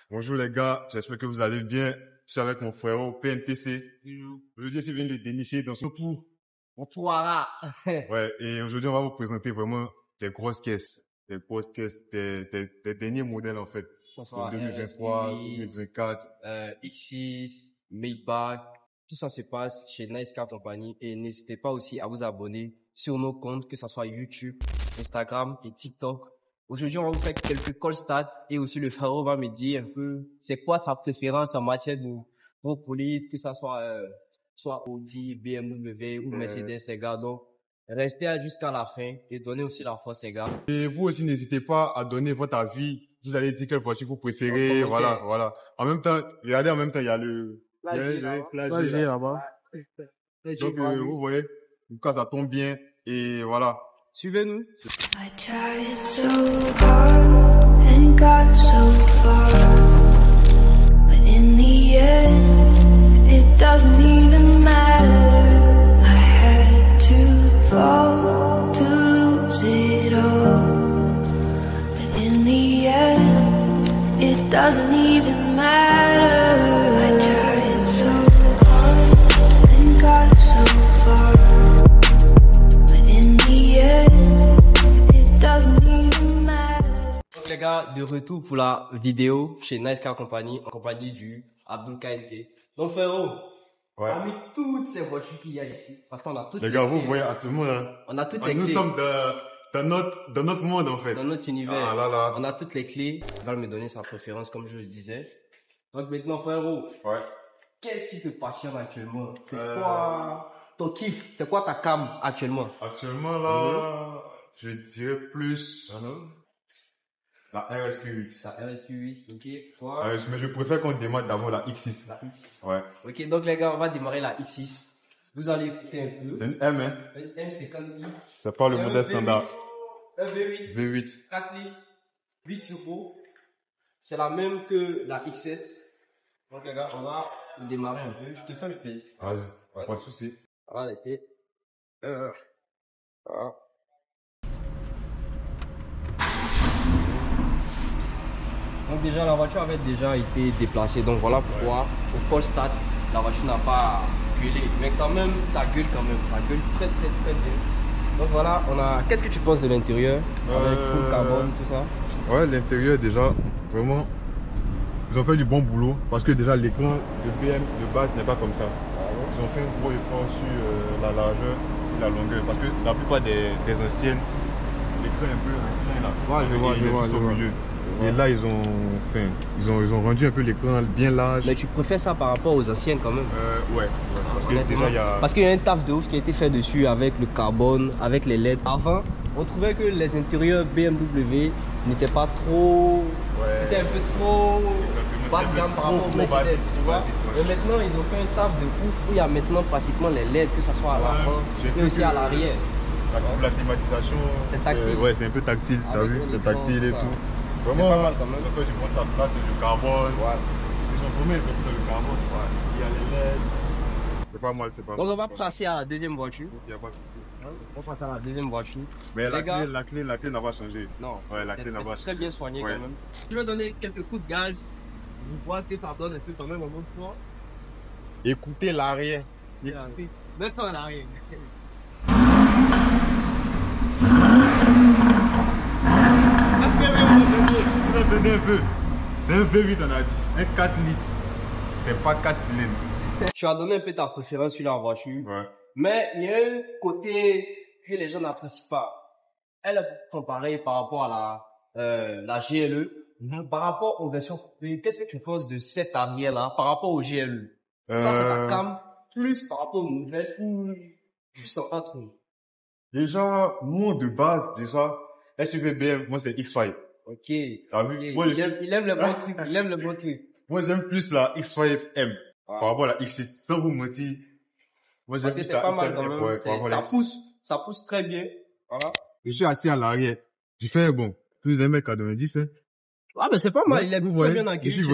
Bonjour les gars, j'espère que vous allez bien. Je suis avec mon frère au PNTC. Aujourd'hui, je viens de dénicher dans son tour. On pourra. Ouais, et aujourd'hui, on va vous présenter vraiment des grosses caisses. Des derniers modèles en fait. Que ce De soit 2023, RS8, 2024. X6, Maybach, tout ça se passe chez Nice Car Company et n'hésitez pas aussi à vous abonner sur nos comptes, que ce soit YouTube, Instagram et TikTok. Aujourd'hui, on va vous faire quelques call stats et aussi le frérot va me dire un peu c'est quoi sa préférence en matière de gros polices, que ça soit Audi, BMW ou Mercedes, les gars. Donc, restez jusqu'à la fin et donnez aussi la force, les gars. Et vous aussi, n'hésitez pas à donner votre avis. Vous allez dire quelle voiture vous préférez. Voilà. En même temps, regardez, en même temps, il y a le clavier là-bas. Donc, vous voyez, en tout cas, ça tombe bien. Et voilà. Suivez-nous. I tried so hard and got so far, but in the end, it doesn't even matter. I had to fall to lose it all, but in the end, it doesn't even matter. I tried so hard and got so far. Donc les gars, de retour pour la vidéo chez Nice Car Company en compagnie du Abdul KNT. Donc frérot, parmi toutes ces voitures qu'il y a ici, parce qu'on a toutes les les gars, clés, vous voyez actuellement là, on a toutes les nous clés. sommes dans notre monde en fait. Dans notre univers, Ah là là. on a toutes les clés. Il va me donner sa préférence comme je le disais. Donc maintenant frérot, qu'est-ce qui te passionne actuellement? C'est quoi ton kiff? C'est quoi ta cam actuellement? Actuellement là, je dirais plus la RSQ8. La RSQ8, ok. Mais je préfère qu'on démarre d'abord la X6. La X6. Ouais. Ok, donc les gars, on va démarrer la X6. Vous allez écouter un peu. C'est une M, hein. Une M50i. C'est pas le C'est modèle un standard. V8. Un V8. V8. 4 litres. 8 turbo. C'est la même que la X7. Donc les gars, on va démarrer un peu. Je te fais le plaisir. Vas-y, pas de souci. Voilà les clés. Voilà. Donc déjà la voiture avait déjà été déplacée, donc voilà pourquoi au call start la voiture n'a pas gueulé, mais quand même ça gueule ça gueule très bien. Donc voilà, on a. Qu'est-ce que tu penses de l'intérieur avec full carbone tout ça? Ouais, l'intérieur déjà vraiment ils ont fait du bon boulot parce que déjà l'écran de BM de base n'est pas comme ça. Ils ont fait un gros effort sur la largeur et la longueur parce que la plupart des anciennes l'écran est un peu restreint là. Ouais, je vois. Au milieu. Et là, ils ont rendu un peu l'écran bien large. Mais tu préfères ça par rapport aux anciennes quand même? Ouais. Parce que déjà, il y a... Parce qu'il y a un taf de ouf qui a été fait dessus avec le carbone, avec les LED. Avant, on trouvait que les intérieurs BMW n'étaient pas trop... C'était un peu trop bas de gamme par rapport au Mercedes, tu vois. Mais maintenant, ils ont fait un taf de ouf où il y a maintenant pratiquement les LED, que ce soit à l'avant et aussi à l'arrière. La climatisation, c'est tactile. Ouais, c'est un peu tactile, t'as vu? C'est tactile et tout. Vraiment, pas mal quand même. ils ont fait du bon taf. Là, c'est du carbone. Ils ont vraiment investi dans le carbone. Il y a les LED. C'est pas mal. Donc, on va passer à la deuxième voiture. Il n'y a pas de souci. On passe à la deuxième voiture. Mais la clé n'a pas changé. Non, la clé n'a pas changé. Très bien soigné quand même. Je vais donner quelques coups de gaz. Vous voyez ce que ça donne un peu quand même en mode sport. Écoutez l'arrière. Mets-toi en arrière. Vous entendez un peu? C'est un V8 on a dit, un 4 litres. C'est pas 4 cylindres. Tu as donné un peu ta préférence sur la voiture. Mais il y a un côté que les gens n'apprécient pas. Elle est comparée par rapport à la GLE. Par rapport aux versions coupées, qu'est-ce que tu penses de cette arrière-là par rapport au GLE? Ça, c'est ta cam plus par rapport aux nouvelles ou tu sens pas trop? Déjà, moi de base, SUV BM, moi c'est X5. Ok. T'as vu? Il aime le bon truc. Moi j'aime plus la X5M par rapport à la X6. Sans vous mentir, moi j'aime plus la X5M. Parce que c'est pas mal quand même. Ça pousse très bien. Voilà. Je suis assis à l'arrière. J'ai fait plus d'un mètre 90, hein. Ah, ben c'est pas mal, il est très bien accueilli.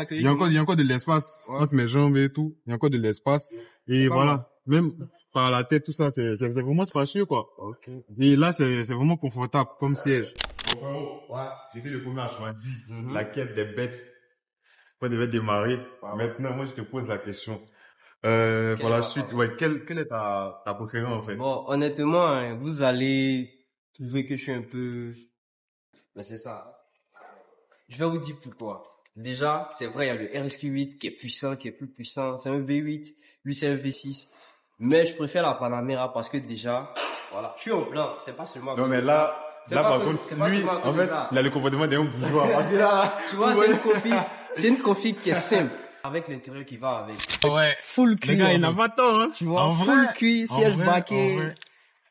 Il y a encore de l'espace entre mes jambes et tout. Il y a encore de l'espace. Et voilà. Même par la tête, tout ça, c'est vraiment spacieux, quoi. Et là, c'est vraiment confortable comme siège. J'étais le premier à choisir la quête des bêtes. on devait démarrer. Wow. Maintenant, moi, je te pose la question. Pour est la la suite, fin? ouais, quelle est ta préférée, en fait? Bon, honnêtement, hein, vous allez trouver que je suis un peu... Mais c'est ça. Je vais vous dire pourquoi. Déjà, c'est vrai, il y a le RSQ8 qui est puissant, qui est plus puissant. C'est un V8. Lui, c'est un V6. Mais je préfère la Panamera parce que déjà, voilà, je suis en blanc. C'est pas seulement à Non, cause mais de là, C'est là, pas par cause- contre, c'est pas lui, seulement à cause en de fait, ça. il a le comportement d'un bourgeois. Parce que là, tu vois, c'est une config qui est simple. Avec l'intérieur qui va avec. ouais. Full cuir. Les gars, en il n'a fait. pas tort, hein. Tu vois, En full vrai, cuir, en siège vrai, baquet. en vrai.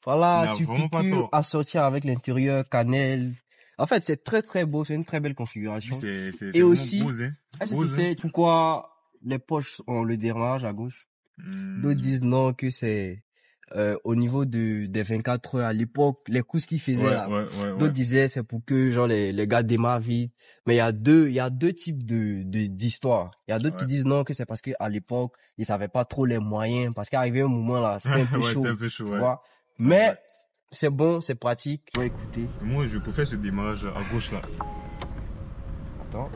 Voilà, Il a vraiment pas supicule tort. assorti avec l'intérieur, cannelle. En fait, c'est très très beau, c'est une très belle Lui, configuration. c'est Et vraiment aussi, Bose, hein. est-ce que tu Bose, hein. sais pourquoi les poches ont le démarrage à gauche? D'autres disent non, que c'est au niveau des 24 heures à l'époque, les courses qu'ils faisaient Ouais, là. ouais, ouais, D'autres ouais. disaient c'est pour que genre les gars démarrent vite. Mais il y a deux types d'histoires. Il y a d'autres qui Ouais. disent non, que c'est parce que à l'époque, ils savaient pas trop les moyens, parce qu'arrivé un moment là, c'était un peu Ouais, chaud, c'était un peu chaud, tu ouais. vois. Mais Ouais. c'est bon, c'est pratique. Ouais, écoutez. Moi, je préfère ce démarrage à gauche, là. Attends.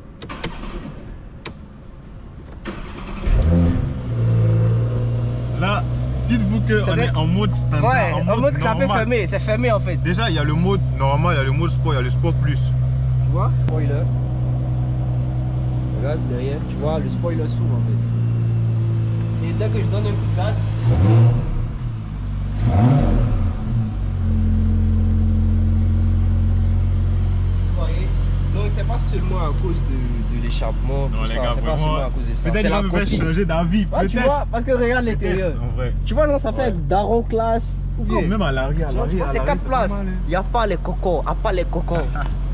Là, dites-vous qu'on C'est est en mode standard, Ouais, en mode clapet normal. fermé, c'est fermé en fait. Déjà, il y a le mode normal, il y a le mode sport, il y a le sport plus. Tu vois? Spoiler. Regarde derrière, tu vois, le spoiler s'ouvre en fait. Et dès que je donne un coup de gaz, vous voyez? Donc c'est pas seulement à cause de l'échappement, Non, tout les ça, gars, c'est pas vraiment, seulement à cause de ça. peut-être C'est il va la me faire config. changer d'avis, Ouais, tu peut-être. vois, parce que regarde Peut-être, l'intérieur. en vrai. Tu vois, non, ça fait Ouais. daron classe. Ou bien, Non, même à l'arrière, tu vois, c'est 4 places. Il n'y a pas les cocons, à part les cocons.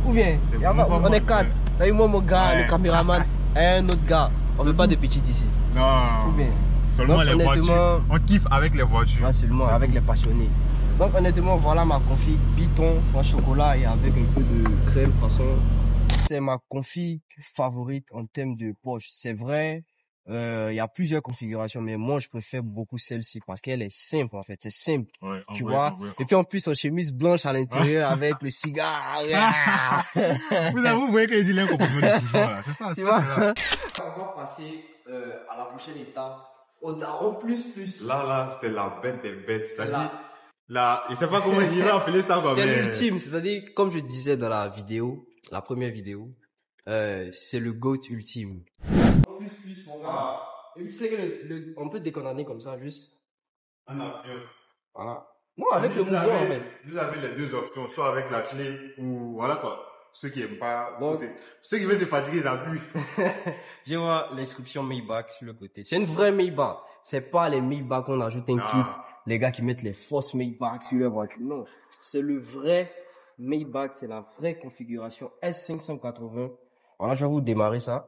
Ou bien, C'est y a vraiment pas- pas on est mal, 4. ouais. T'as vu moi, mon gars, Ouais. le caméraman, et un autre gars. On veut pas de petites ici. Ou Non, bien, seulement donc, les honnêtement, voitures. On kiffe avec les voitures. pas seulement C'est avec tout. les passionnés. Donc honnêtement, voilà ma config Python en chocolat et avec un peu de crème façon. C'est ma config favorite en termes de poche. C'est vrai, il y a plusieurs configurations, mais moi je préfère beaucoup celle-ci parce qu'elle est simple en fait. C'est simple, Ouais, en tu vrai, vois. en vrai. Et puis en plus en chemise blanche à l'intérieur avec le cigare. Vous voyez qu'il dit là qu'on peut me toujours là. C'est ça, Tu c'est vois. ça. On va passer à la prochaine étape. Au daron plus. Là, c'est la bête des bêtes. C'est-à-dire, Là. là, il sait pas comment il va appeler ça, quoi, C'est mais... l'ultime, c'est-à-dire, comme je disais dans la vidéo, la première vidéo, c'est le GOAT ultime. Plus, mon gars. Et tu sais que on peut déconner comme ça, juste. Un avion. Voilà. Non, avec le mouvement, en fait. Vous avez les deux options, soit avec la clé ou voilà quoi. Ceux qui aiment pas, Donc- ceux qui veulent se fatiguer, ils appuient. J'ai vois l'inscription Maybach sur le côté. C'est une vraie Maybach. C'est pas les Maybach qu'on ajoute un Ah. clip. Les gars qui mettent les fausses Maybach sur leur voiture. Non. C'est le vrai Maybach. C'est la vraie configuration S580. Voilà, je vais vous démarrer ça.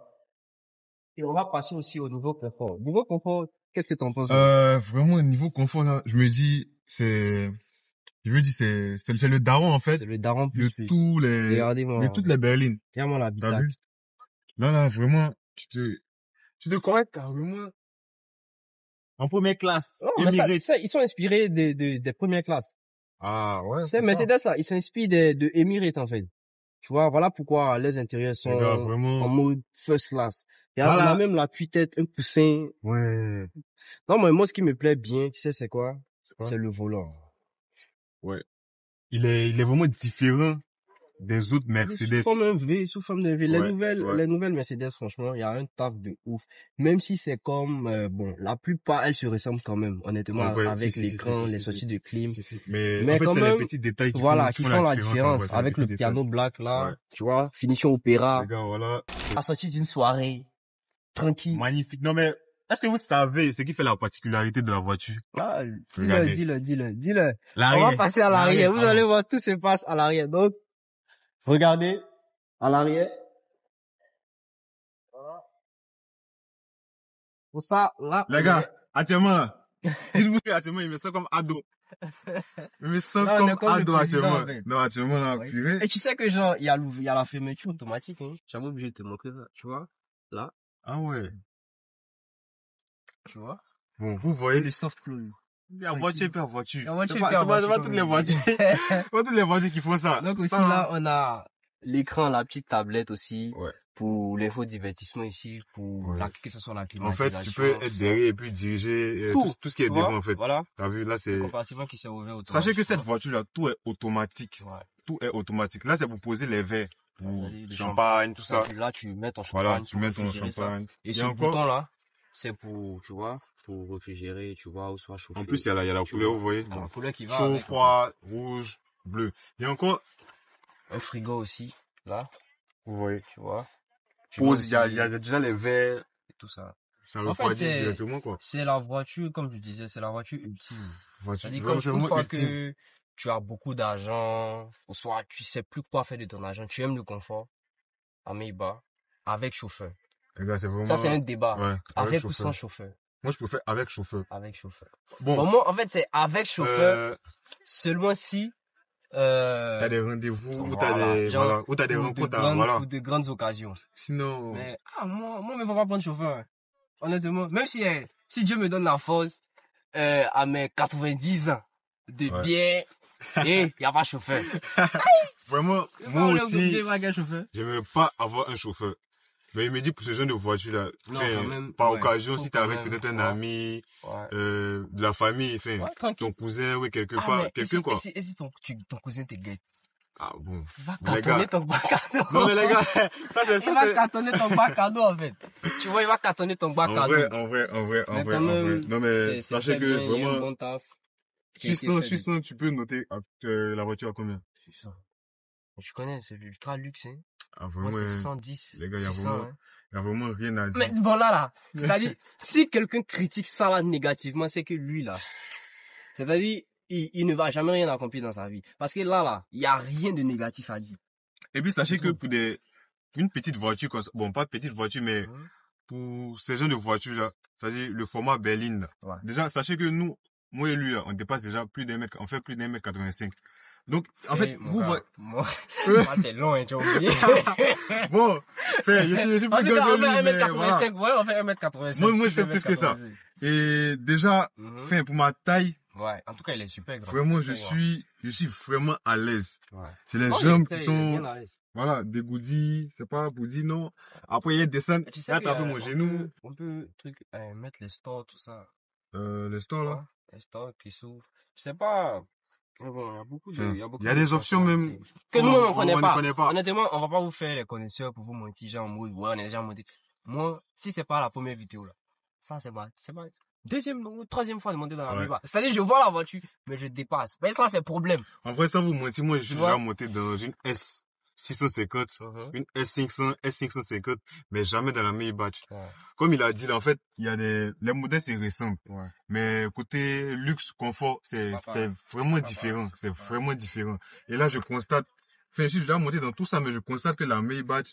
Et on va passer aussi au niveau confort. Niveau confort, qu'est-ce que t'en penses? Vraiment, niveau confort, là, je me dis, c'est le daron, en fait, C'est le daron de plus. tous les, Regardez-moi. de toutes les berlines. Regarde-moi la T'as bitaque. vu? Là, vraiment, tu te crois carrément en première classe. Non, mais Emirates. ça, ils sont inspirés des premières classes. Ah, ouais. C'est Mercedes là, ils s'inspirent de Emirates en fait. Tu vois, voilà pourquoi les intérieurs sont Les gars, vraiment. en mode first class. Et Voilà. on a même l'appui-tête, un coussin. Ouais. Non, mais moi, ce qui me plaît bien, tu sais, c'est quoi? quoi C'est le volant. Ouais. Il est vraiment différent des autres Mercedes. Sous forme d'un V, sous forme d'un V. Ouais, Les nouvelles Mercedes, franchement, il y a un taf de ouf. Même si c'est comme, bon, la plupart, elles se ressemblent quand même, honnêtement, En vrai, avec si, l'écran, si, les si, sorties si. de clim. Si. Mais Mais en fait, quand c'est même, les petits détails qui Voilà, font qui font la différence en vrai, c'est avec les le petits piano détails. black là, Ouais. tu vois, finition opéra, Les gars, voilà. la sortie d'une soirée, tranquille. Magnifique. Non, mais est-ce que vous savez ce qui fait la particularité de la voiture? Ah, Regardez. dis-le. On L'arrière. va passer à l'arrière. Vous ah allez bon. voir, tout se passe à l'arrière. Donc, regardez, à l'arrière. Voilà. Pour ça, là. Les gars, actuellement, là, dites-vous qu'actuellement, il me sent comme ado. Il me sent Là, on est comme comme le ado président, actuellement. en fait. Non, actuellement, là, Ouais. purée. Et tu sais que genre, il y a la fermeture automatique, hein. J'avais obligé de te montrer ça, tu vois. Là, Ah ouais. tu vois. Bon, vous Et voyez, le soft close. il y a voiture et puis voiture. La voiture C'est et pas, puis c'est pas voiture, toutes les comme on voitures. dit. Pas toutes les voitures qui font ça. Donc aussi Ça, là, on a l'écran, la petite tablette aussi, Ouais. pour l'infodivertissement ici, pour Ouais. que ce soit la En climatisation. fait, tu peux être tout derrière et puis diriger Tout, tout ce qui est tu vois, devant, en fait. voilà. T'as vu, là, Le c'est... compartiment qui s'est ouvert Sachez que cette automatiquement. voiture-là, tout est automatique. Ouais. Tout est automatique. Là, c'est pour poser les verres. Pour Le champagne, tout ça. Puis là, tu mets ton champagne. Voilà, tu pour mets ton réfrigérer ça. champagne. Et Et ce encore, bouton-là, c'est pour, tu vois, pour réfrigérer, tu vois, ou soit chauffer. en plus, il y a la Tu couleur, vois. vous voyez. Il y a Bon. la couleur qui va Chaud, avec, froid, rouge, bleu. Et encore, un frigo aussi, là, vous voyez. tu vois. Tu Pause, vois il y a aussi déjà les verres. et tout ça. Ça En fait, refroidit directement, quoi. c'est la voiture, comme je disais, c'est la voiture ultime. Voiture, C'est-à-dire, vraiment, comme c'est une vraiment fois ultime. que tu as beaucoup d'argent, ou soit tu sais plus quoi faire de ton argent, tu aimes le confort, à Maybach, avec chauffeur. Les gars, c'est vraiment... Ça, c'est un débat. Ouais, Avec ou chauffeur. sans chauffeur. Moi, je préfère avec chauffeur. Avec chauffeur. Bon, Pour moi, en fait, c'est avec chauffeur, seulement si, t'as des rendez-vous, ou t'as voilà, des, genre, voilà, ou t'as des rencontres, voilà. pour de grandes occasions. Sinon, Mais, moi, il faut pas prendre chauffeur. Honnêtement. Même si Dieu me donne la force, à mes 90 ans, de Ouais. bien, et y a pas de chauffeur. vraiment, moi aussi, Chauffeur. j'aimerais pas avoir un chauffeur. Mais il me dit pour ce genre de voiture-là, Non, enfin, quand même, par ouais, occasion, faut si t'es quand avec même, peut-être un ouais. ami, Ouais. de la famille, enfin, Ouais, tranquille. ton cousin, oui, quelque Ah, part, mais quelqu'un, quoi. et si ton cousin te guette? Ah, bon. Va Mais les cartonner gars, ton bac à dos. non, mais les gars, Il va cartonner ton bac à dos, en fait. Tu vois, il va cartonner ton bac en à vrai, dos. en vrai, en vrai, en Mais vrai, quand en vrai. même, Non, mais c'est sachez très que bien, il y a un vraiment, bon taf. qui a été 600, fait 600, tu peux noter la voiture à combien? 600. Je connais, c'est ultra luxe, hein. Ah, Moi, vraiment, c'est 110. les gars, 600, hein. y a vraiment rien à Mais dire. voilà, là. C'est-à-dire, si quelqu'un critique ça, là, négativement, c'est que lui, là. C'est-à-dire, il ne va jamais rien accomplir dans sa vie. Parce que là, il n'y a rien de négatif à dire. Et puis, sachez que pour une petite voiture, bon, pas petite voiture, mais Mhm. pour ces genre de voitures là, c'est-à-dire le format berline là. Ouais. Déjà, sachez que nous, moi et lui là, on dépasse déjà on fait plus d'un mètre 85. Donc, en fait, mon vous gars, voyez, moi, c'est long, hein, tu as oublié. bon, fait, je suis En plus tout cas, grand on que fait lui, mais 1m85. voilà. Ouais, on fait 1m85. Moi, je fais plus que ça. Et déjà, Mhm. fait, pour ma taille, Ouais, en tout cas, il est super grand. vraiment, Super grand. je suis vraiment à l'aise. Ouais. C'est les Non, jambes il est qui bien sont, à l'aise. voilà, dégourdis, c'est pas pour dire non. Après, il y a des descentes, Tu sais là, que, t'as vu mon genou, on peut mettre les stores, tout ça. les stores là. Ouais, les stores qui s'ouvrent. Je sais pas. Mais bon, il y a beaucoup de, Il y a des options même que nous, on ne connaît connaît pas. pas. Honnêtement, on va pas vous faire les connaisseurs pour vous mentir, genre en mode, ouais, on est déjà monté. Moi, si c'est pas la première vidéo, là, ça, c'est pas, deuxième ou troisième fois de monter dans la Ouais. Maybach. C'est-à-dire, je vois la voiture, mais je dépasse. Mais ça, c'est problème. En vrai, sans vous mentir, moi, je suis Tu déjà vois? monté dans une S650, une S500, S550, mais jamais dans la Maybach. Ouais. Comme il a dit, là, en fait, il y a les modèles se ressemblent. Ouais. Mais côté luxe, confort, c'est pas pareil. vraiment C'est pas différent. pareil, C'est c'est pas vraiment différent. Et là, je constate, enfin, je suis déjà monté dans tout ça, mais je constate que la Maybach,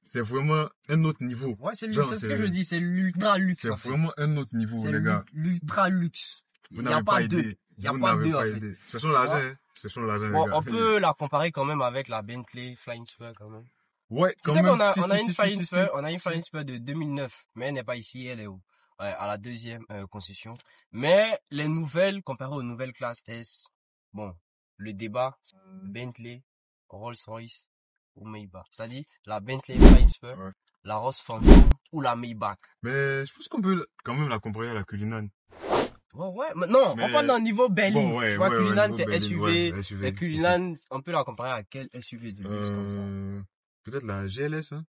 c'est vraiment un autre niveau. Ouais, c'est Genre, ce que je dis, c'est l'ultra luxe, C'est en fait. vraiment un autre niveau, C'est les gars. l'ultra luxe. Vous Il y a n'avez pas pas deux. idée. Il y a Vous pas n'avez deux, en pas fait. idée. Ce sont l'argent, vois? hein. Ce sont l'argent, Bon, les gars. on peut la comparer quand même avec la Bentley Flying Spur, quand même. Ouais, Tu quand sais même. qu'on a, Si, on a si, une si, Flying si, Spur, si. on a une Flying Spur de 2009, mais elle n'est pas ici, elle est à la deuxième concession. Mais les nouvelles, comparées aux nouvelles classes S, bon, le débat, c'est Bentley, Rolls-Royce ou Maybach. C'est-à-dire la Bentley Flying Spur, Ouais. la Rolls Phantom ou la Maybach. Mais je pense qu'on peut quand même la comparer à la Cullinan. Ouais, mais non, Mais- on parle d'un niveau berline. Bon, ouais, Tu vois, ouais, Cullinan, niveau c'est berline, SUV. ouais, SUV, Et si, Cullinan, on peut la comparer à quel SUV de luxe comme ça? Peut-être la GLS, hein.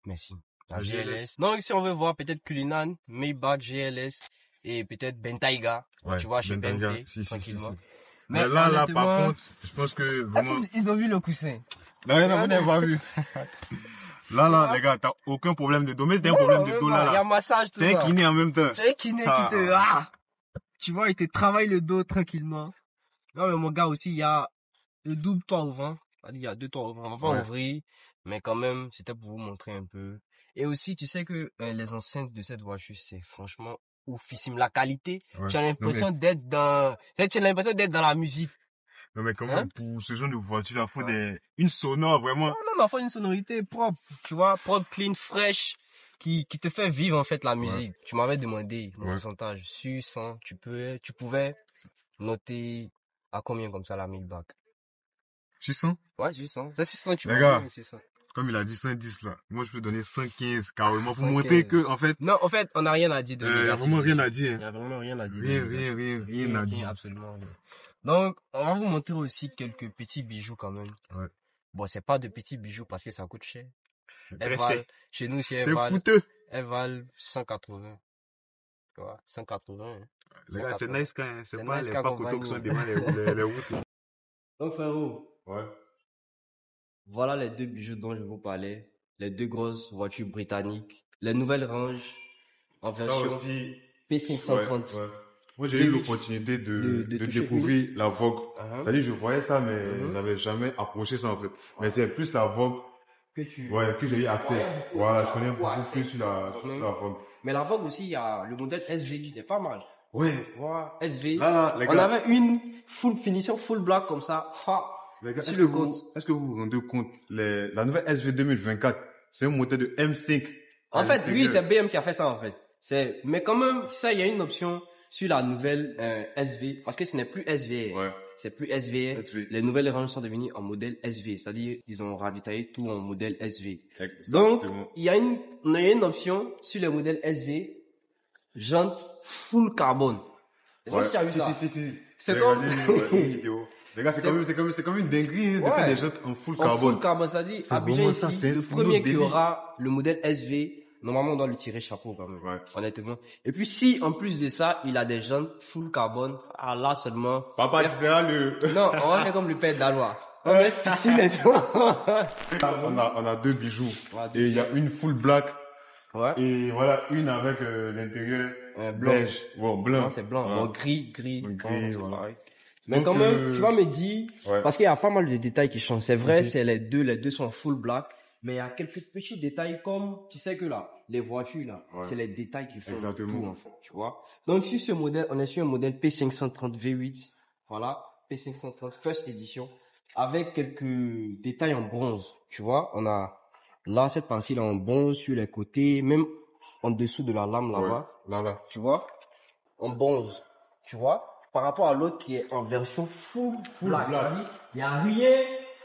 Merci. La La GLS. GLS. Donc, si on veut voir peut-être Cullinan, Maybach, GLS et peut-être Bentayga. Ouais, Tu vois, chez Bentayga, Bentley, si, si, tranquillement. si. Mais là, par honnêtement, contre, je pense que est-ce vraiment... qu'ils ont vu le coussin? Non, vous n'avez pas vu. Là, les gars, t'as aucun problème de dos. Mais c'est un Non, problème de même dos, pas. Il y a là. massage, tout C'est un ça. kiné en même temps. Tu as un kiné Ah. qui te, tu vois, il te travaille le dos tranquillement. Non, mais mon gars aussi, il y a le double toit ouvrant. C'est-à-dire, il y a deux toits ouvrants. On va pas Ouais. ouvrir, mais quand même, c'était pour vous montrer un peu. Et aussi, tu sais que les enceintes de cette voiture, c'est franchement oufissime. La qualité, Ouais. tu as l'impression d'être dans, tu as l'impression d'être dans la musique. Non, mais quand Hein? même, pour ce genre de voiture, il faut Ouais. une sonore, vraiment. Non, faut une sonorité propre, tu vois, propre, clean, fraîche, qui te fait vivre, en fait, la musique. Tu m'avais demandé mon Ouais. pourcentage. Sur 100, tu pouvais noter à combien comme ça la Maybach? 600? Ouais, 600. C'est 600, tu Les vois. gars. Mais c'est ça. Comme il a dit 110 là. Moi, je peux donner 115 carrément pour 115. montrer que, en fait, Non, en fait, on n'a rien à dire de il n'y a négatif vraiment rien dessus. à dire. Il n'y a vraiment rien à dire. de Rien, négatif. rien à dire. Absolument rien. Donc, on va vous montrer aussi quelques petits bijoux quand même. Ouais. Bon, c'est pas de petits bijoux parce que ça coûte cher. Très Elles valent, cher. chez nous, si C'est coûteux. elles valent 180. Tu vois, 180. Hein. Les gars, c'est 180. nice quand même. C'est C'est pas nice les quand pas on autos qui va sont nous- devant les routes là. Donc, frérot, Ouais. voilà les deux bijoux dont je vous parlais. Les deux grosses voitures britanniques. Les nouvelles ranges en Ça version aussi. P530. Ouais. Moi, j'ai eu l'opportunité de toucher découvrir la Vogue. Uh-huh. C'est-à-dire, je voyais ça, mais Mhm. je n'avais jamais approché ça, en fait. Mais c'est plus la Vogue, Que tu... ouais, que j'ai eu accès. Voilà, je connais Ouais, beaucoup c'est- plus sur la Mhm. Vogue. Mais la Vogue aussi, il y a le modèle SV qui est pas mal. Ouais. Voilà, SV. Là, les On gars, avait une full finition, full black comme ça. Ha. les gars, sur est-ce le que compte. est-ce que vous vous rendez compte, la nouvelle SV 2024, c'est un moteur de M5. En à fait, oui, l'intérieur. c'est BM qui a fait ça en fait. Mais quand même, ça, il y a une option sur la nouvelle SV, parce que ce n'est plus SV. Ouais. C'est plus SV. SV. Les nouvelles ranges sont devenues en modèle SV, c'est-à-dire ils ont ravitaillé tout en modèle SV. Exactement. Donc, il y a une option sur le modèle SV, jantes full carbone. Est-ce que tu as vu ça? Si. C'est J'ai comme- regardé une vidéo. Les gars, c'est comme une dinguerie, hein, de Ouais. faire des jantes en full En carbone. full carbone, c'est-à-dire, C'est Abidjan vraiment ici, ça, c'est le un premier autre qui délire. aura le modèle SV, normalement on doit lui tirer chapeau quand même. Ouais. Honnêtement. Et puis si, en plus de ça, il a des jantes full carbone, ah là seulement. Papa, tu seras le... Non, on va faire comme le père d'Alois. On va mettre piscine et tout. on a deux bijoux. Ouais, deux Et il y a une full black. Ouais. Et voilà, une avec l'intérieur Blanc. beige. Bon, blanc. Non, c'est blanc. Voilà. Bon, gris. Gris, c'est voilà. pareil. Mais Donc, quand même, tu vas me dire, ouais. parce qu'il y a pas mal de détails qui changent. C'est vrai, Si. c'est les deux sont full black. Mais il y a quelques petits détails comme, tu sais que là, les voitures là, Ouais. c'est les détails qui font Exactement. tout en fait, tu vois. Donc sur ce modèle, on est sur un modèle P530 V8, voilà, P530 First Edition, avec quelques détails en bronze, tu vois. On a là cette partie là en bronze sur les côtés, même en dessous de la lame là-bas, Ouais. Là. tu vois, en bronze, tu vois. Par rapport à l'autre qui est en version full black, black. c'est-à-dire, il y a rien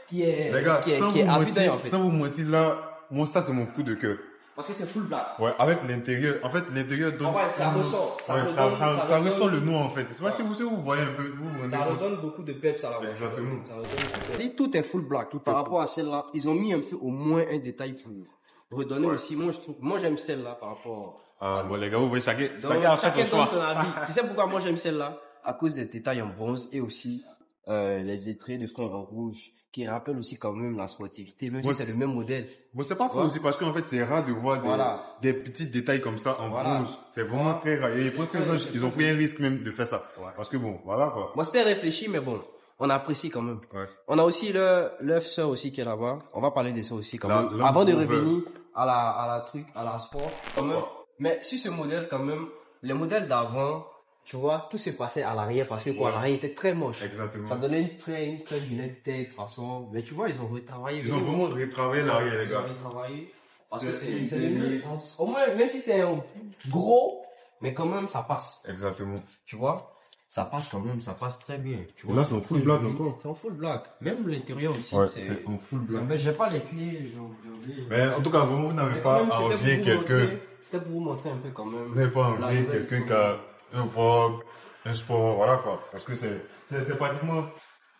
qui est Les gars, qui est sans à vous vue d'œil, en mentir, fait. sans vous mentir, là, moi, ça, c'est mon coup de cœur. Parce que c'est full black. Ouais, avec l'intérieur. En fait, l'intérieur donne... En fait, ça ressort. Ça Ouais, redonne- ça ça ressort redonne- le nom, en fait. C'est pas si vous voyez un peu, vous vous rendez Ça compte. redonne beaucoup de peps à la voiture. Exactement. Ça redonne beaucoup de peps. Et tout est full black. Par rapport à celle-là, ils ont mis un peu au moins un détail pour redonner aussi. Moi, j'aime celle-là par rapport. Ah, bon, les gars, vous voyez, chacun Donc, a fait chacun son donne choix. son avis. Tu sais pourquoi moi j'aime celle-là? À cause des détails en bronze et aussi les étraits de frein en rouge qui rappellent aussi quand même la sportivité, même Moi, si c'est le même modèle. Bon, c'est pas faux Ouais. aussi parce qu'en fait, c'est rare de voir Voilà. des petits détails comme ça en Voilà. bronze. C'est vraiment très rare. Et je pense qu'ils ont pris un risque même de faire ça. Ouais. Parce que bon, voilà quoi. Moi, c'était réfléchi, mais bon, on apprécie quand même. Ouais. On a aussi leur sœur aussi qui est là-bas. On va parler de ça aussi quand La- même. Land Avant de Rover. revenir à la sport, quand même. Mais sur ce modèle, quand même, les modèles d'avant, tu vois, tout se passait à l'arrière parce que quoi, Ouais. l'arrière était très moche. Exactement. Ça donnait une très vilaine tête, de toute façon. Mais tu vois, ils ont retravaillé. Ils ont vraiment retravaillé l'arrière, les Ils ont gars. retravaillé. Parce que C'est- c'est devenu, au moins, même si c'est un gros, mais quand même, ça passe. Exactement. Tu vois, ça passe quand même, ça passe très bien. Tu Et vois, là, c'est en full black joli. encore. C'est en full black. Même l'intérieur aussi, Ouais, c'est. c'est en full black. Mais j'ai pas les clés, j'ai oublié. Mais en tout cas, vraiment, vous n'avez Mais pas quand même, à c'était pour envier vous quelqu'un. montrer- C'était pour vous montrer un peu quand même. Vous n'avez pas à la envier nouvelle quelqu'un qui histoire. a un Vogue, un sport, voilà quoi. Parce que c'est pratiquement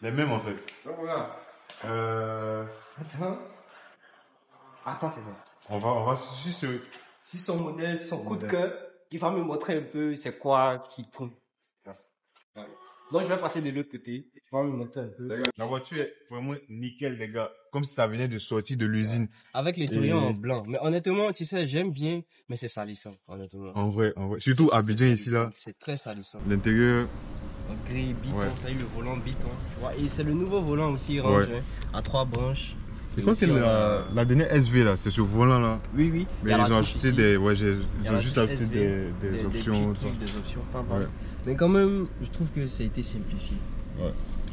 les mêmes en fait. Donc voilà. Attends, c'est bon. On va juste Si son modèle, son coup de cœur, il va me montrer un peu c'est quoi qui trouve. Donc je vais passer de l'autre côté. Tu vas me montrer un peu. La voiture est vraiment nickel, les gars. Comme si ça venait de sortir de l'usine. Avec les touillons Et- en blanc. Mais honnêtement, tu sais, j'aime bien, mais c'est salissant, honnêtement. En vrai. Surtout C'est Abidjan ici, salissant. là. C'est très salissant. L'intérieur, En gris, biton, Ouais. ça y est, le volant biton. Tu vois, et c'est le nouveau volant aussi, range, Ouais. hein, à 3 branches. je Et pense que aussi, c'est on a- la dernière SV là, c'est ce volant là. Oui, oui. Mais Il y a ils la ont touche ajouté ici. des, Il y ils a ont la juste touche ajouté SV, des options. petits trucs, des options, pas mal. Ouais. Mais quand même, je trouve que ça a été simplifié.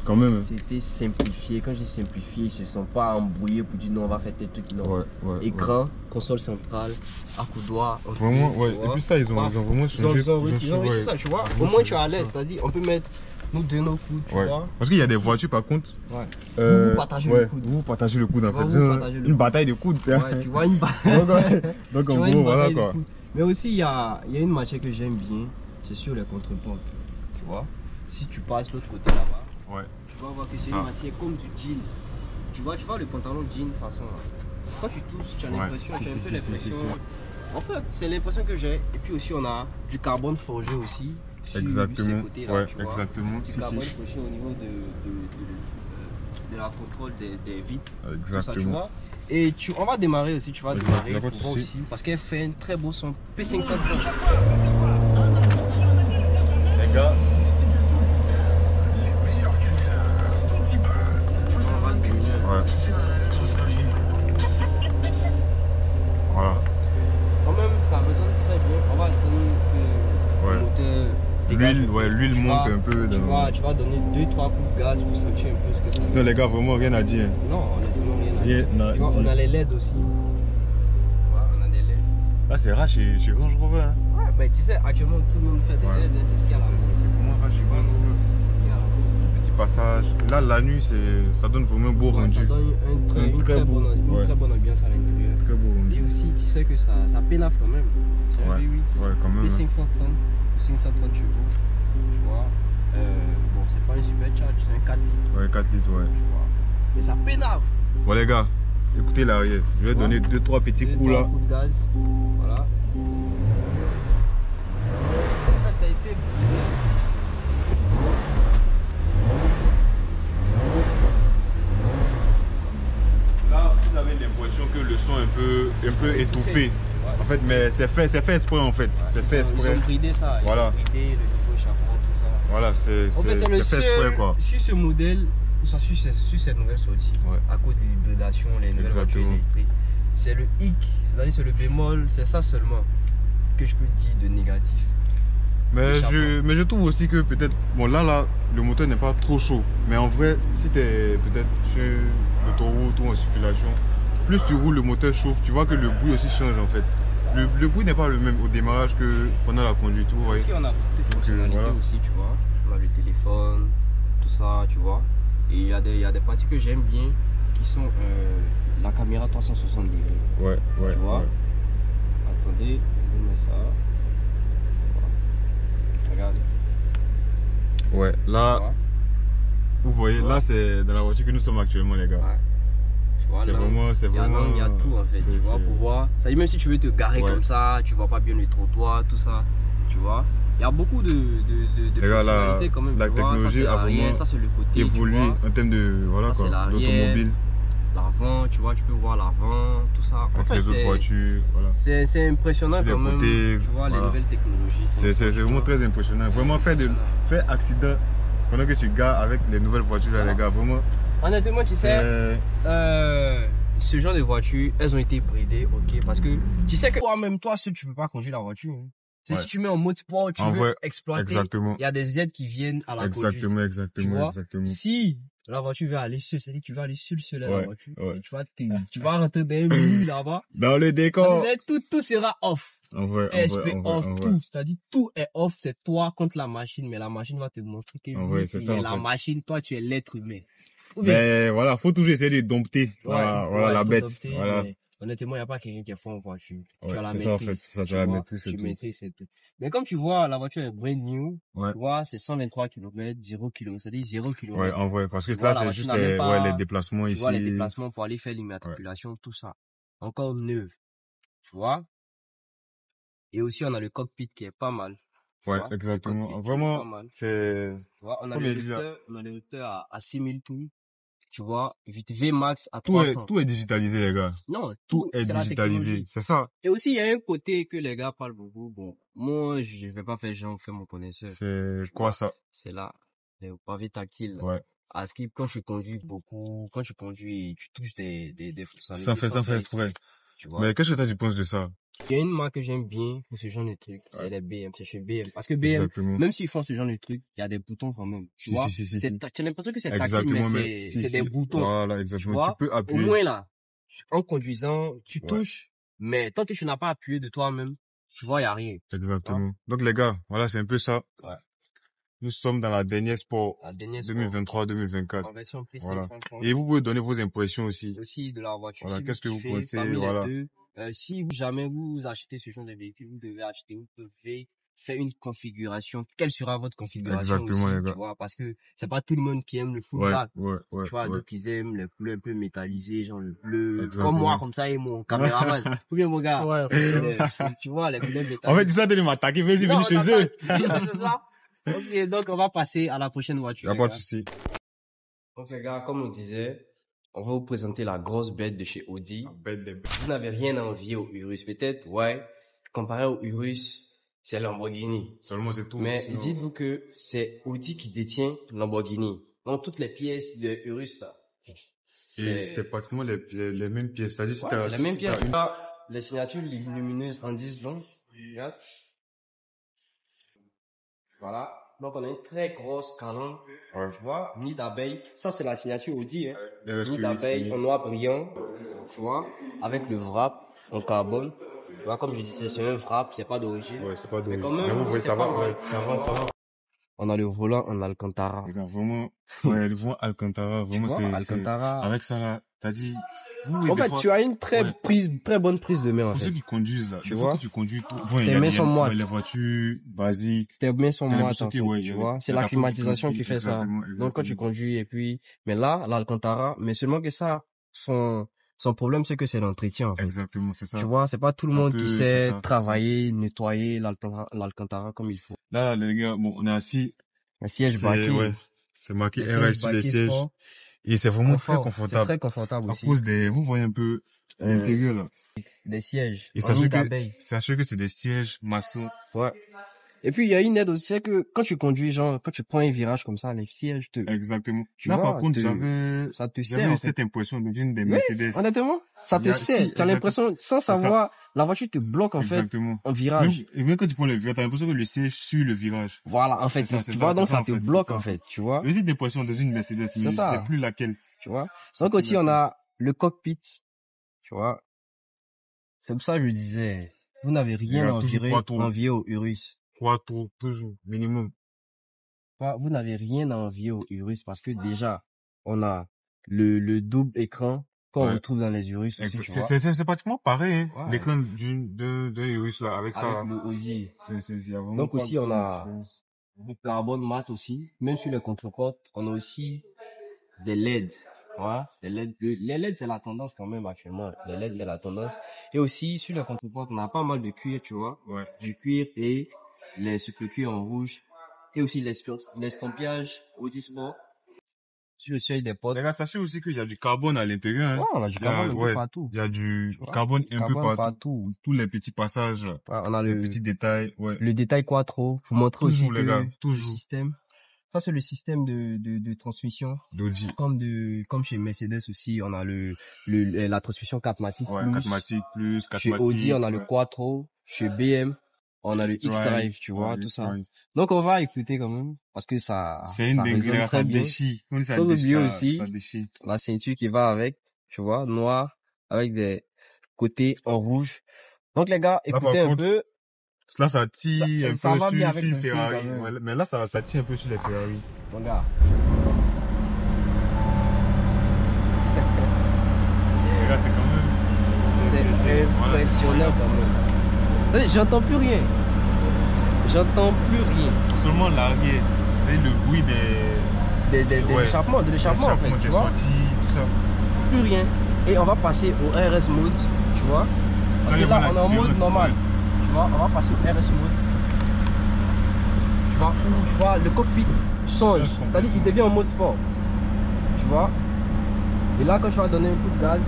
Quand même. C'était simplifié. Quand je dis simplifié, ils se sont pas embrouillés pour dire non, on va faire tel truc. Non. Ouais. Écran, console centrale, accoudoir. Vraiment, ouais. tu Et vois. puis ça, ils ont vraiment changé. Ils ont réussi ça, tu vois. Au moins, tu es à l'aise. C'est-à-dire, on peut mettre nous deux nos coudes, tu Ouais. vois. Parce qu'il y a des voitures par contre. Ouais. Euh, Vous partagez ouais, le coude. Vous partagez le coude en Tu vois, fait. vous C'est partagez le une coude. bataille de coudes. Ouais, tu vois une bataille. Donc en Tu vois, une gros, voilà bataille de quoi. coudes. Mais aussi, il y a une matière que j'aime bien, c'est sur les contreportes. Tu vois, si tu passes l'autre côté là-bas, Ouais. tu vas voir que c'est Ah. une matière comme du jean. Tu vois le pantalon jean façon là. Quand tu touches, tu as Ouais. l'impression, Si, tu as un si, peu si, l'impression. si, si. En fait, c'est l'impression que j'ai. Et puis aussi, on a du carbone forgé aussi. Sur Exactement. ces côtés-là, Ouais, tu vois. exactement. Du Si, carbone si. forgé au niveau de la contrôle des vitres. Tout ça, tu Exactement. vois. Et on va démarrer aussi, tu vas Exact, démarrer y a pas pour de voir souci. aussi. Parce qu'elle fait un très beau son P530. Les gars. On va diminuer. Ouais. Voilà. Quand même, ça résonne très bien. On va attendre que Ouais. le moteur dégage. L'huile, ouais, l'huile Tu monte vas- un peu. Tu vas donner 2-3 coups de gaz pour sentir un peu ce que ça Sinon, fait. les gars, vraiment rien à dire. Non, honnêtement, rien à Rien dire. à Tu vois, on dire. a les LED aussi. Ouais, on a des LED. Là, c'est rare chez Range Rover. Hein. Ouais, mais tu sais, actuellement, tout le monde fait des Ouais. LED. C'est ce qu'il y a là. C'est comment rare chez Range Rover. C'est ce qu'il y a là. Petit passage. Là, la nuit, ça donne vraiment un beau Ouais, rendu. ça donne une très bonne ambiance à l'intérieur. Très beau rendu. Et aussi, tu sais que ça pénafre quand même. C'est un Ouais. V8. Ouais, quand même. hein. P530 ou 530 chevaux. Tu vois. Bon, c'est pas un supercharge, c'est un 4 litres. Ouais, 4 litres, ouais. Tu vois. Mais ça pénafre. Bon, les gars, écoutez l'arrière. Je vais Ouais. donner 2-3 petits coups là. Coups de gaz. Voilà. En fait, ça a été brûlé. Là, vous avez l'impression que le son est un peu étouffé. En fait, mais c'est fait exprès en fait. C'est fait Ils exprès. ont bridé ça. Voilà. Ils ont bridé le niveau échappement, tout ça. Voilà, c'est En fait, c'est le fait exprès seul quoi. sur ce modèle, ou ça sur cette nouvelle sortie, Ouais. à cause de l'hybridation, les nouvelles voitures Exactement. électriques. C'est le hic, c'est-à-dire c'est le bémol, c'est ça seulement que je peux dire de négatif. Mais Échappement. je trouve aussi que peut-être, bon là, le moteur n'est pas trop chaud. Mais en vrai, si tu es peut-être sur l'autoroute ou en circulation, plus tu roules, le moteur chauffe, tu vois que le bruit aussi change en fait. Le bruit n'est pas le même au démarrage que pendant la conduite. Vous voyez. Ici, on a beaucoup de fonctionnalités voilà. aussi, tu vois. On a le téléphone, tout ça, tu vois. Et il y a des parties que j'aime bien qui sont la caméra 360 degrés. Ouais, ouais. Tu vois. ouais. Attendez, je vais mettre ça. Voilà. Regarde. Ouais, tu là, vois. vous voyez, Ouais. là c'est dans la voiture que nous sommes actuellement, les gars. Ouais. Tu vois, C'est là, vraiment, il y a tout en fait, tu vois, pour voir. Ça dit même si tu veux te garer Ouais. comme ça, tu vois pas bien le trottoir, tout ça, tu vois. Il y a beaucoup de Les gars, fonctionnalités quand même. la tu vois. Ça, technologie c'est a l'arrière, vraiment ça c'est le côté, tu évolué vois. en termes de voilà Ça, c'est quoi, l'arrière. d'automobile L'avant, tu vois, tu peux voir l'avant, tout ça. En avec fait, les autres voitures. Voilà. c'est impressionnant Sur les quand même. côtés, Tu vois, les voilà. nouvelles technologies. C'est vraiment très impressionnant. Vraiment faire accident pendant que tu gares avec les nouvelles voitures là, Voilà. les gars. Vraiment. Honnêtement, tu sais, c'est- ce genre de voitures, elles ont été bridées, ok, parce que tu sais que toi-même, toi seul, tu peux pas conduire la voiture. Hein. C'est Ouais. si tu mets en mode sport, tu En veux vrai, exploiter, exactement. il y a des aides qui viennent à la conduite. Exactement, Tu exactement, vois, exactement. si la voiture veut aller seule, c'est-à-dire que tu vas aller seul à la Ouais, voiture, ouais. et tu vas rentrer dans un mur là-bas, Dans le parce décor. que tout sera off. En vrai, SP off, en vrai. tout, c'est-à-dire tout est off, c'est toi contre la machine, mais la machine va te montrer que En vrai, oui, c'est tu ça, es en la fait. machine, toi tu es l'être humain. Ou bien, Mais voilà, faut toujours essayer de dompter. ouais, Voilà la faut bête. adopter, Voilà. mais honnêtement, il n'y a pas quelqu'un qui est fort en voiture. Ouais, Tu as la c'est ça, en maîtrise. fait, c'est ça, tu tu as la vois, maîtrise, c'est tu tout. maîtrises, c'est tout. Mais comme tu vois, la voiture est brand new. Ouais. Tu vois, c'est 123 km, 0 km, c'est-à-dire 0 km. Ouais, en vrai, parce que Tu vois, là, la c'est voiture juste n'a même pas- les déplacements Tu ici. vois, les déplacements pour aller faire l'immatriculation, tout ça. Encore neuve. Tu vois? Et aussi, on a le cockpit qui est pas mal. Tu Ouais, vois, le exactement. cockpit qui est Vraiment, pas mal. c'est... Tu vois, on a Combien le il dit là lecteur, à 6000 tours. Tu vois, VMAX à Tout est, 300. tout est digitalisé, les gars. Non, Tout est c'est la digitalisé. technologie. C'est ça. Et aussi, il y a un côté que les gars parlent beaucoup. Bon, moi, je vais pas faire genre, faire mon connaisseur. C'est Tu quoi vois, ça? C'est là, le pavé tactile. Ouais. À ce qui, quand tu conduis beaucoup, quand tu conduis, tu touches des Ça fait exprès. Tu vois. Mais qu'est-ce que tu penses de ça? Il y a une marque que j'aime bien pour ce genre de truc, c'est Ouais. les BM, c'est chez BM. Parce que BM, Exactement. même s'ils font ce genre de truc, il y a des boutons quand même. Tu Si, vois, si, si, c'est si. tu as l'impression que c'est tactile, mais Exactement, c'est des boutons. Voilà, Tu exactement. vois, Tu peux au appuyer. moins là, en conduisant, tu Ouais. touches, mais tant que tu n'as pas appuyé de toi-même, tu vois, il n'y a rien. Exactement. Donc, les gars, voilà, c'est un peu ça. Ouais. Nous sommes dans la dernière Sport La dernière Sport 2023-2024. en version PC Voilà. 530. Et vous pouvez donner vos impressions aussi. Aussi de la voiture. Voilà, Si qu'est-ce que vous kiffez pensez, parmi voilà. les deux, si jamais vous achetez ce genre de véhicule, vous devez acheter, vous devez faire une configuration. Quelle sera votre configuration Exactement, aussi, les gars. tu vois, parce que c'est pas tout le monde qui aime le full Ouais, black. ouais, Tu vois, ouais. donc ils aiment les couleurs un peu métallisées, genre le bleu, Exactement. comme moi, comme ça, et mon caméraman. Ou bien mon gars. Ouais, Tu vois, les couleurs métallisées. En fait, ça de m'attaquer, vas-y, Non, venez chez eux. c'est ça. Ok, donc on va passer à la prochaine voiture. Y a les pas de gars. souci. Donc les gars, comme on disait, on va vous présenter la grosse bête de chez Audi. Bête des bêtes. Vous n'avez rien à envier au Urus, peut-être, ouais. Comparé au Urus, c'est Lamborghini. Seulement, c'est tout. Mais Sinon- dites-vous que c'est Audi qui détient Lamborghini. Donc toutes les pièces de Urus là. Et c'est pratiquement les mêmes pièces. C'est-à-dire, si Ouais, t'as- c'est la même si t'as pièce. une- Là, les signatures lumineuses en 10 blanches. Regarde. Voilà. Donc on a une très grosse calandre. Tu vois, nid d'abeille. Ça c'est la signature Audi. Hein. Nid d'abeille en noir brillant. Tu vois, avec le wrap en carbone. Tu vois, comme je disais, c'est un wrap, c'est pas d'origine. Ouais, c'est pas de. Mais quand même, Mais vous voyez, c'est ça va, pas mal. ouais, ça va. On a le volant en Alcantara. Les gars, vraiment, ouais, le volant Alcantara, vraiment, Tu vois, c'est, Alcantara. avec ça là, t'as dit, vous, En des fait, fois, tu as une très ouais. très bonne prise de main, en Pour ceux fait. qui conduisent là, Tu des vois, fois que tu conduis tout, bon, tes mains sont moites. les voitures basiques, Tes mains sont t'as moites, l'impression en que, fait, ouais, tu y a vois. le- C'est la la climatisation qui conduit, fait ça. exactement, Donc, quand tu exactement. conduis, et puis, mais là, l'Alcantara, mais seulement que ça, son problème, c'est que c'est l'entretien, en fait. Exactement, c'est ça. Tu vois, c'est pas tout le Ça monde peut- qui c'est sait ça, c'est travailler, nettoyer l'Alcantara comme il faut. Là, les gars, bon, on est assis, Un siège c'est, baquet. ouais, c'est marqué Les RS sièges sur les baquets sièges, sport. et c'est vraiment très Confort. C'est confortable. très confortable À aussi. cause des, vous voyez un peu, l'intérieur là. Des sièges. Et en nid sachez d'abeille. que c'est des sièges maçons. Ouais. Et puis, il y a une aide aussi, c'est que quand tu conduis, genre, quand tu prends un virage comme ça, les sièges Exactement. Tu Là, vois, par contre, ça te sert, j'avais en fait. cette impression d'une des Oui, Mercedes. honnêtement, ça te Il y a- sert. si, Tu as exactement. l'impression, sans ça. savoir, la voiture te bloque, en fait, Exactement. en virage. Même quand tu prends le virage, t'as l'impression que le siège suit le virage. Voilà, en fait, C'est ça, tu c'est vois, ça, donc c'est ça, ça en te fait, bloque, c'est ça. en fait, tu vois. J'ai cette impression dans une Mercedes, mais C'est ça. je sais plus laquelle. Tu vois. C'est Donc plus aussi, on laquelle. a le cockpit, tu vois. C'est pour ça que je disais, vous n'avez rien Il y a à toujours envier, quattro. envier au Urus. Quattro, toujours, minimum. Vous n'avez rien à envier au Urus parce que déjà, on a le double écran qu'on Ouais. retrouve dans les Urus aussi, tu vois. C'est pratiquement pareil, hein. Ouais. L'écran d'un Urus, là, avec ça, là. Avec le Audi. Il y a vraiment Donc pas aussi, on de a différence. du carbone mat aussi. Même sur les contreportes, on a aussi des LED. Ouais, des LED bleus. Les LED, c'est la tendance quand même actuellement. Les LED, c'est la tendance. Et aussi, sur les contreportes, on a pas mal de cuir, tu vois. Ouais. Du cuir et les super cuir en rouge. Et aussi l'estampiage Audi Sport sur le seuil des portes. Les gars, sachez aussi qu'il y a du carbone à l'intérieur, hein. Ouais, on a du Il y a- carbone un peu ouais, partout. Il y a du Tu vois, carbone un peu Carbone partout. Tous les petits passages, là. Ouais, on a Les petits détails, ouais. le détail quattro pour montrer Toujours, aussi les que gars, le toujours. système. Ça, c'est le système de transmission. D'Audi. Comme chez Mercedes aussi, on a la transmission 4matic Ouais, plus. 4matic plus, 4matic. Chez Audi, on a le ouais. Quattro. Chez BM, on a le X-Drive, tu vois, ouais, tout ça. X-Drive. Donc, on va écouter quand même, parce que ça C'est une ça résonne dinguerie, très ça bien. déchire. Comme ça Sans oublier déchire, aussi ça déchire. la ceinture qui va avec, tu vois, noir, avec des côtés en rouge. Donc, les gars, Là, par écoutez un contre, peu. Là, ça tire Ça un va peu bien sur avec une le film, Ferrari. quand même. Ouais, mais là, ça tire un peu sur les Ferrari. Mon gars. Les gars, c'est quand même... C'est voilà. impressionnant quand même. Attendez, j'entends plus rien. J'entends plus rien. Seulement l'arrière. C'est le bruit des... De Ouais. l'échappement, de l'échappement en fait, des tu vois. sorties, tout ça. Plus rien. Et on va passer au RS mode, tu vois. Parce que Allez, là, voilà, on est en mode différence, normal. ouais. Tu vois, on va passer au RS mode. Tu vois, le cockpit change. C'est-à-dire, il devient en mode sport. Tu vois. Et là, quand tu vas donner un coup de gaz,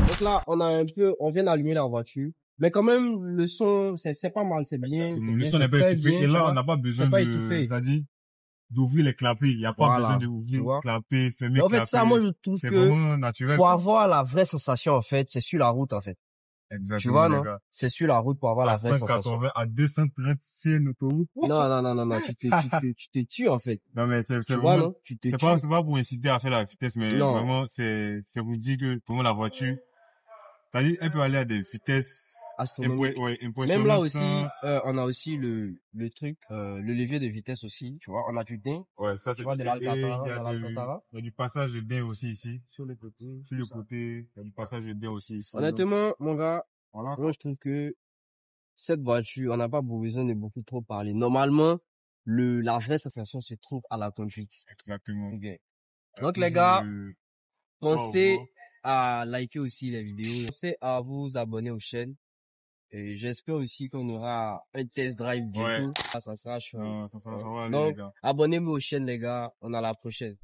donc là, on vient d'allumer la voiture. Mais quand même, le son, c'est pas mal, c'est bien. Le son n'est pas étouffé. Et là, on n'a pas besoin pas de... étouffé. C'est-à-dire d'ouvrir les clapets. Il n'y a pas Voilà, besoin tu d'ouvrir vois. les clapets, fermer Mais en les fait, ça, clapets. moi, je trouve C'est que vraiment naturel. pour avoir la vraie sensation, en fait, c'est sur la route, en fait. Exactement, Tu vois, les non? gars. C'est sur la route pour avoir À la vraie sensation. 180, à 230 sur une autoroute. Non, tu te tues, en fait. Non, mais c'est Tu vois, vraiment, non? Tu te c'est tues. pas pour inciter à faire la vitesse, mais Non. vraiment, c'est vous dire que, vraiment, la voiture, c'est-à-dire, elle peut aller à des vitesses Astronomique. ouais, Même impressionnantes là aussi, sans... on a aussi le truc, le levier de vitesse aussi, tu vois. On a du gain, Ouais, ça tu c'est, vois, de et l'Alcantara, dans l'Alcantara. il y a du passage de gain aussi ici. Sur les côtés. Sur tout le ça. côté, il y a du passage de gain aussi ici. Donc, Honnêtement, mon gars, voilà. moi, je trouve que cette voiture, on n'a pas besoin de beaucoup trop parler. Normalement, la vraie sensation se trouve à la conduite. Exactement. Ok. Il y a Donc, les toujours gars, le- pensez Wow, à liker aussi les vidéos. Pensez à vous abonner aux chaînes. Et j'espère aussi qu'on aura un test drive wow. Ouais. bientôt. Ça sera chaud. Non, ça va aller, les Donc, gars. abonnez-vous aux chaînes, les gars. On a la prochaine.